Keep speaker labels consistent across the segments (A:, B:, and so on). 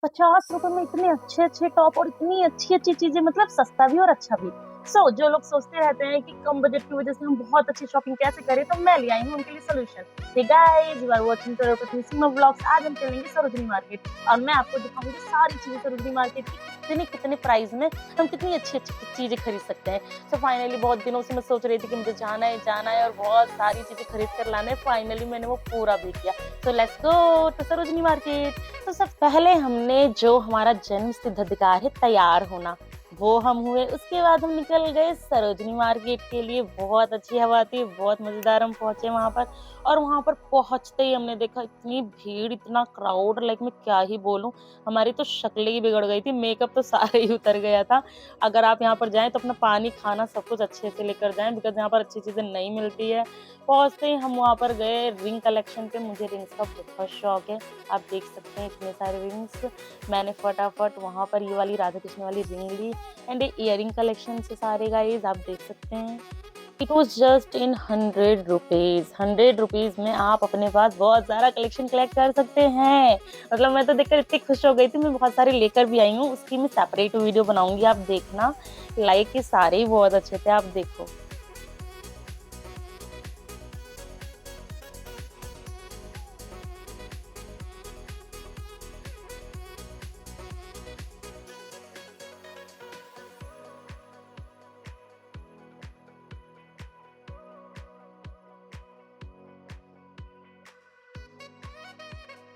A: ₹50 में इतने अच्छे-अच्छे टॉप और इतनी अच्छी-अच्छी चीज़ें, मतलब सस्ता भी और अच्छा भी। जो लोग सोचते रहते हैं कि कम बजट की वज़ह से हम बहुत अच्छी शॉपिंग कैसे करें, तो मैं ले आई हूँ उनके लिए solution. Hey guys, you are watching Crorepati Singh vlogs. आज हम चलेंगे सरोजिनी मार्केट और मैं आपको दिखाऊँगी सारी चीज़ें सरोजिनी मार्केट की, कितने प्राइस में हम कितनी अच्छी-अच्छी चीज़ें खरीद सकते हैं। फाइनली बहुत दिनों से मैं सोच रही थी कि मुझे जाना है और बहुत सारी चीज़ें खरीद कर लाना है। फाइनली मैंने वो पूरा भी किया। So let's go to Sarojini market. तो सब पहले हमने जो हमारा जन्म सिद्ध अधिकार है तैयार होना, वो हम हुए। उसके बाद हम निकल गए सरोजिनी मार्केट के लिए। बहुत अच्छी हवा आती है, बहुत मज़ेदार। हम पहुँचे वहाँ पर और वहाँ पर पहुँचते ही हमने देखा इतनी भीड़, इतना क्राउड, लाइक मैं क्या ही बोलूँ। हमारी तो शक्लें ही बिगड़ गई थी, मेकअप तो सारा ही उतर गया था। अगर आप यहाँ पर जाएँ तो अपना पानी, खाना सब कुछ अच्छे से लेकर जाएँ, बिकॉज़ यहाँ पर अच्छी चीज़ें नहीं मिलती है। पहुँचते ही हम वहाँ पर गए रिंग कलेक्शन पे। मुझे रिंग्स का बहुत शौक है। आप देख सकते हैं इतने सारे रिंग्स। मैंने फटाफट वहाँ पर ये वाली राधा कृष्ण वाली रिंग ली एंड इयरिंग कलेक्शन से सारे गाइस आप देख सकते हैं। It was just in 100 rupees. 100 rupees में आप अपने पास बहुत सारा कलेक्शन कलेक्ट कर सकते हैं। मतलब मैं तो देखकर इतनी खुश हो गई थी, मैं बहुत सारे लेकर भी आई हूँ। उसकी मैं सेपरेट वीडियो बनाऊंगी, आप देखना। लाइक ये सारे ही बहुत अच्छे थे, आप देखो।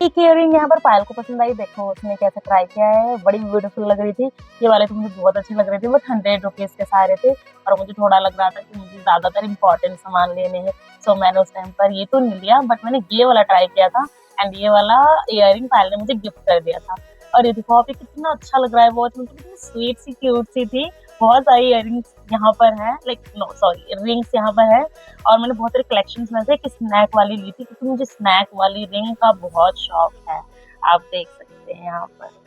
A: एक इयररिंग यहाँ पर पायल को पसंद आई, देखो उसने कैसे ट्राई किया है, बड़ी ब्यूटीफुल लग रही थी। ये वाले तो मुझे बहुत अच्छे लग रहे थे, बट 100 रुपीज के सारे थे और मुझे थोड़ा लग रहा था कि मुझे ज्यादातर इंपॉर्टेंट सामान लेने हैं। सो मैंने उस टाइम पर ये तो नहीं लिया, बट मैंने ये वाला ट्राई किया था एंड ये वाला इयररिंग पायल ने मुझे गिफ्ट कर दिया था। और ये देखो आप, ये कितना अच्छा लग रहा है, बहुत मतलब कितनी स्वीट सी क्यूट सी थी। बहुत सारी इयररिंग्स यहाँ पर है, लाइक नो सॉरी रिंग्स यहाँ पर है। और मैंने बहुत सारे कलेक्शंस में से एक स्नैक वाली ली थी, क्योंकि मुझे स्नैक वाली रिंग का बहुत शौक है। आप देख सकते हैं यहाँ पर।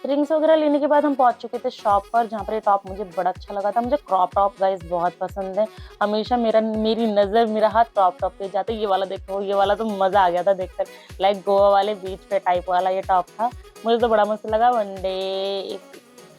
A: रिंग्स वगैरह लेने के बाद हम पहुंच चुके थे शॉप पर, जहाँ पर ये टॉप मुझे बड़ा अच्छा लगा था। मुझे क्रॉप टॉप गाइस बहुत पसंद है। हमेशा मेरी नजर, मेरा हाथ क्रॉप टॉप पे जाता है। ये वाला देखो, ये वाला तो मजा आ गया था देखकर। लाइक गोवा वाले बीच पे टाइप वाला ये टॉप था। मुझे तो बड़ा मस्त लगा। One day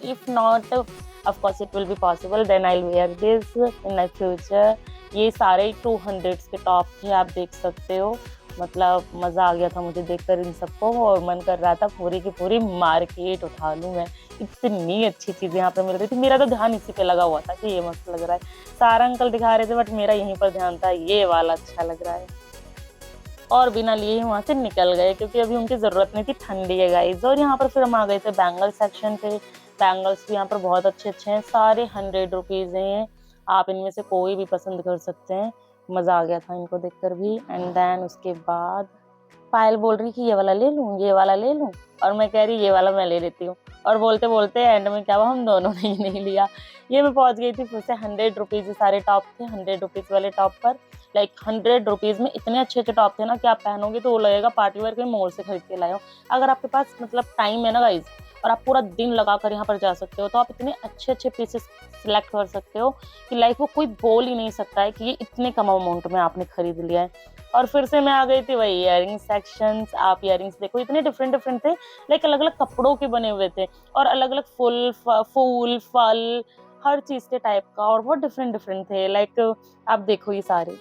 A: if not of course it will be possible, then I will wear this in my future. ये सारे 200 के टॉप थे, आप देख सकते हो। मतलब मज़ा आ गया था मुझे देखकर इन सबको और मन कर रहा था पूरी की पूरी मार्केट उठा लूँ मैं। इतनी अच्छी चीज़ें यहाँ पे मिल रही थी। मेरा तो ध्यान इसी पे लगा हुआ था कि ये मस्त लग रहा है। सारा अंकल दिखा रहे थे, बट मेरा यहीं पर ध्यान था, ये वाला अच्छा लग रहा है। और बिना लिए ही वहाँ से निकल गए, क्योंकि अभी उनकी ज़रूरत नहीं थी, ठंडी है गाइस। और यहाँ पर फिर हम आ गए थे बैंगल सेक्शन पे। बैंगल्स भी यहाँ पर बहुत अच्छे-अच्छे हैं, सारे 100 रुपीज़ हैं ये। आप इनमें से कोई भी पसंद कर सकते हैं। मज़ा आ गया था इनको देखकर भी। एंड देन उसके बाद पायल बोल रही कि ये वाला ले लूँ, ये वाला ले लूँ, और मैं कह रही ये वाला मैं ले लेती हूँ। और बोलते-बोलते एंड में क्या हुआ, हम दोनों ने ही नहीं लिया। ये मैं पहुँच गई थी फिर से 100 रुपीज़, सारे टॉप थे 100 रुपीज़ वाले टॉप पर। लाइक 100 रुपीज़ में इतने अच्छे-अच्छे टॉप थे ना कि आप पहनोगे तो वो लगेगा पार्टी वेयर कहीं मॉल से खरीद के लाए हो। अगर आपके पास मतलब टाइम है ना गाइज़, और आप पूरा दिन लगाकर यहाँ पर जा सकते हो, तो आप इतने अच्छे-अच्छे पीसेस सिलेक्ट कर सकते हो कि लाइक वो कोई बोल ही नहीं सकता है कि ये इतने कम अमाउंट में आपने खरीद लिया है। और फिर से मैं आ गई थी वही इयररिंग सेक्शंस। आप इयररिंग्स देखो, इतने डिफरेंट-डिफरेंट थे, लाइक अलग-अलग कपड़ों के बने हुए थे और अलग-अलग फूल, फल, हर चीज़ के टाइप का, और बहुत डिफरेंट-डिफरेंट थे। लाइक आप देखो ये सारे।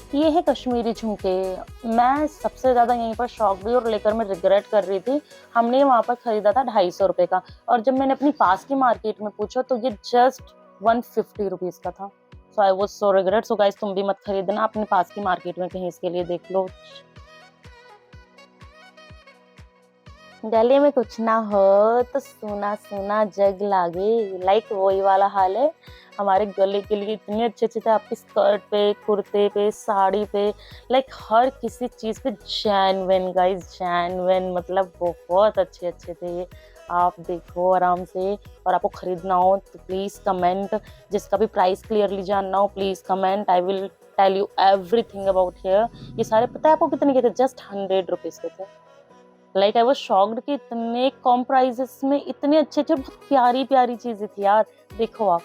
A: ये है कश्मीरी झुमके। मैं सबसे ज़्यादा यहीं पर शॉक्ड हुई और लेकर मैं रिग्रेट कर रही थी। हमने वहाँ पर खरीदा था ₹250 का और जब मैंने अपनी पास की मार्केट में पूछा तो ये जस्ट ₹150 का था। So I was so regret. So guys तुम भी मत खरीदना, अपने पास की मार्केट में कहीं इसके लिए देख लो। गले में कुछ ना हो तो सोना सोना जग लागे, लाइक वही वाला हाल है। हमारे गले के लिए इतने अच्छे अच्छे थे, आपकी स्कर्ट पे, कुर्ते पे, साड़ी पे, लाइक हर किसी चीज पे जेन्युइन गाइस, जेन्युइन मतलब बहुत अच्छे अच्छे थे ये। आप देखो आराम से। और आपको खरीदना हो तो प्लीज कमेंट, जिसका भी प्राइस क्लियरली जानना हो please comment, I will tell you everything about here. ये सारे पता है आपको कितने के थे? जस्ट ₹100 के थे। लाइक आई वाज शॉक्ड कि इतने कम प्राइसेस में इतने अच्छे-अच्छे बहुत प्यारी-प्यारी चीज़ें थी यार। देखो आप।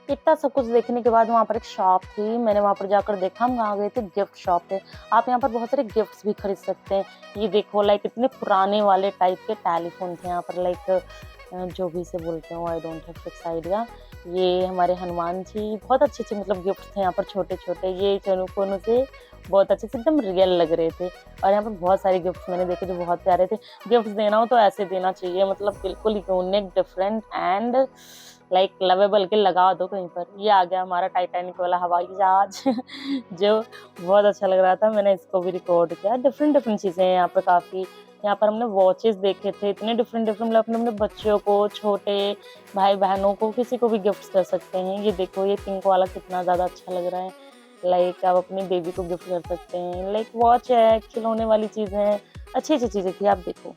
A: इतना सब कुछ देखने के बाद वहाँ पर एक शॉप थी, मैंने वहाँ पर जाकर देखा, हम वहाँ गए थे गिफ्ट शॉप पे। आप यहाँ पर बहुत सारे गिफ्ट्स भी खरीद सकते हैं। ये देखो लाइक इतने पुराने वाले टाइप के टेलीफ़ोन थे यहाँ पर, लाइक जो भी इसे बोलते हो, आई डोंट हैव फिक्स आइडिया। ये हमारे हनुमान जी, बहुत अच्छे-अच्छे मतलब गिफ्ट थे यहाँ पर छोटे-छोटे, ये चनू-कोनू से बहुत अच्छे से एकदम रियल लग रहे थे। और यहाँ पर बहुत सारे गिफ्ट्स मैंने देखे जो बहुत प्यारे थे। गिफ्ट्स देना हो तो ऐसे देना चाहिए, मतलब बिल्कुल unique, different and like lovable के लगा दो कहीं पर। ये आ गया हमारा टाइटैनिक वाला हवाई जहाज जो बहुत अच्छा लग रहा था, मैंने इसको भी रिकॉर्ड किया। डिफरेंट डिफरेंट चीज़ें हैं यहाँ पे काफ़ी। यहाँ पर हमने वॉचेस देखे थे, इतने डिफरेंट डिफरेंट, मतलब अपने अपने बच्चों को, छोटे भाई-बहनों को, किसी को भी गिफ्ट्स कर सकते हैं। ये देखो ये पिंक वाला कितना ज़्यादा अच्छा लग रहा है। लाइक आप अपनी बेबी को गिफ्ट कर सकते हैं। लाइक वॉच है, खिलौने वाली चीज़ें हैं, अच्छी-अच्छी चीज़ें थी, आप देखो।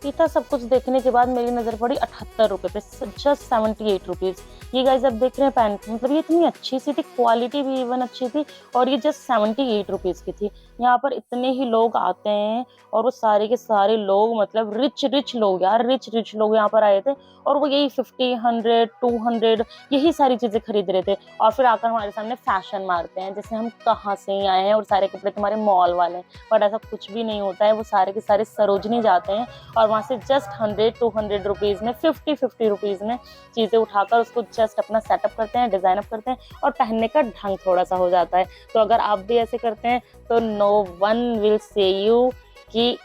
A: इतना सब कुछ देखने के बाद मेरी नज़र पड़ी 78 रुपये पे, जस्ट 78 रुपीज़। ये गाइस आप देख रहे हैं पैंट, मतलब ये इतनी अच्छी सी थी, क्वालिटी भी इवन अच्छी थी, और ये जस्ट 78 रुपीज़ की थी। यहाँ पर इतने ही लोग आते हैं, और वो सारे के सारे लोग मतलब रिच लोग यार, रिच लोग यहाँ पर आए थे, और वो यही 50, 100, 200 यही सारी चीज़ें खरीद रहे थे। और फिर आकर हमारे सामने फैशन मारते हैं जैसे हम कहाँ से ही आए हैं और सारे कपड़े तुम्हारे मॉल वाले हैं। बट ऐसा कुछ भी नहीं होता है, वो सारे के सारे सरोजनी जाते हैं और वहाँ से जस्ट 100-200 रुपीज़ में, 50-50 रुपीज़ में चीज़ें उठाकर उसको जस्ट अपना सेटअप करते हैं, डिज़ाइन अप करते हैं, और पहनने का ढंग थोड़ा सा हो जाता है। तो अगर आप भी ऐसे करते हैं तो no one will say you कि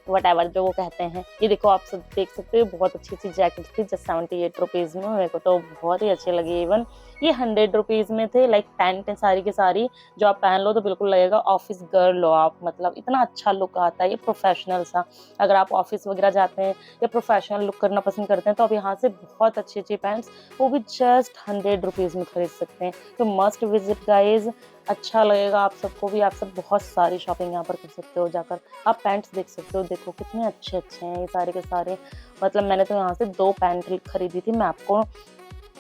A: वटएवर जो वो कहते हैं। ये देखो आप सब देख सकते हो, बहुत अच्छी जैकेट थी जस्ट 78 रुपीज़ में, मेरे को तो बहुत ही अच्छी लगी। इवन ये 100 रुपीज़ में थे, लाइक पैंट है सारी की सारी, जो आप पहन लो तो बिल्कुल लगेगा ऑफिस गर्ल हो आप, मतलब इतना अच्छा लुक आता है ये प्रोफेशनल सा। अगर आप ऑफिस वगैरह जाते हैं या प्रोफेशनल लुक करना पसंद करते हैं तो आप यहाँ से बहुत अच्छी पैंट्स वो भी जस्ट 100 रुपीज़ में खरीद सकते हैं। तो मस्ट विजिट गाइज, अच्छा लगेगा आप सबको भी, आप सब बहुत सारी शॉपिंग यहाँ पर कर सकते हो जाकर। आप पैंट्स देख सकते हो, देखो कितने अच्छे हैं ये सारे के सारे, मतलब मैंने तो यहाँ से 2 पैंट खरीदी थी। मैं आपको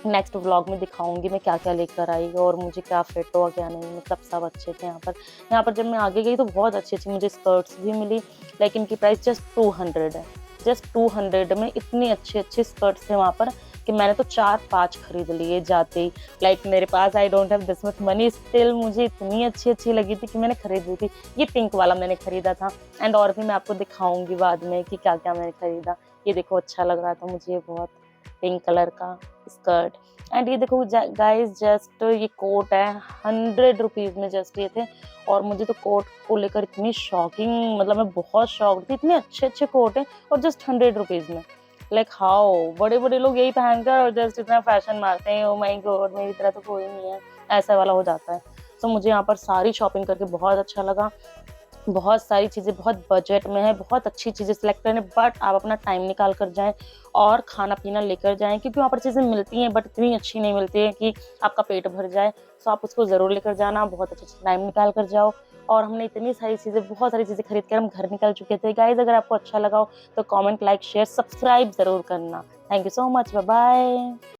A: नेक्स्ट व्लॉग में दिखाऊंगी मैं क्या-क्या लेकर आई और मुझे क्या फिट हुआ क्या नहीं, मतलब सब अच्छे थे यहाँ पर। यहाँ पर जब मैं आगे गई तो बहुत अच्छी मुझे स्कर्ट्स भी मिली, लेकिन इनकी प्राइस जस्ट 200 है। जस्ट 200 में इतनी अच्छी स्कर्ट्स थे वहाँ पर कि मैंने तो 4-5 खरीद लिए जाते ही। लाइक मेरे पास I don't have this much money, still मुझे इतनी अच्छी लगी थी कि मैंने खरीद ली थी। ये पिंक वाला मैंने खरीदा था, एंड और भी मैं आपको दिखाऊंगी बाद में कि क्या-क्या मैंने खरीदा। ये देखो अच्छा लग रहा था मुझे बहुत, पिंक कलर का स्कर्ट। एंड ये देखो गाइस, जस्ट ये कोट है 100 रुपीज़ में जस्ट ये थे, और मुझे तो कोट को लेकर इतनी शॉकिंग, मतलब मैं बहुत शॉक्ड थी, इतने अच्छे कोट हैं और जस्ट 100 रुपीज़ में। लाइक हाउ, बड़े लोग यही पहनकर और जस्ट इतना फैशन मारते हैं, ओह माय गॉड मेरी तरह तो कोई नहीं है, ऐसा वाला हो जाता है। तो मुझे यहाँ पर सारी शॉपिंग करके बहुत अच्छा लगा। बहुत सारी चीज़ें बहुत बजट में है, बहुत अच्छी चीज़ें सेलेक्ट करें, बट आप अपना टाइम निकाल कर जाएँ और खाना-पीना लेकर जाएँ, क्योंकि वहाँ पर चीज़ें मिलती हैं बट इतनी अच्छी नहीं मिलती है कि आपका पेट भर जाए। सो आप उसको ज़रूर लेकर जाना, बहुत अच्छे से टाइम निकाल कर जाओ। और हमने इतनी सारी चीज़ें, बहुत सारी चीज़ें खरीद कर हम घर निकल चुके थे। गाइज़ अगर आपको अच्छा लगा हो तो कमेंट, लाइक, शेयर, सब्सक्राइब ज़रूर करना। Thank you so much, bye bye.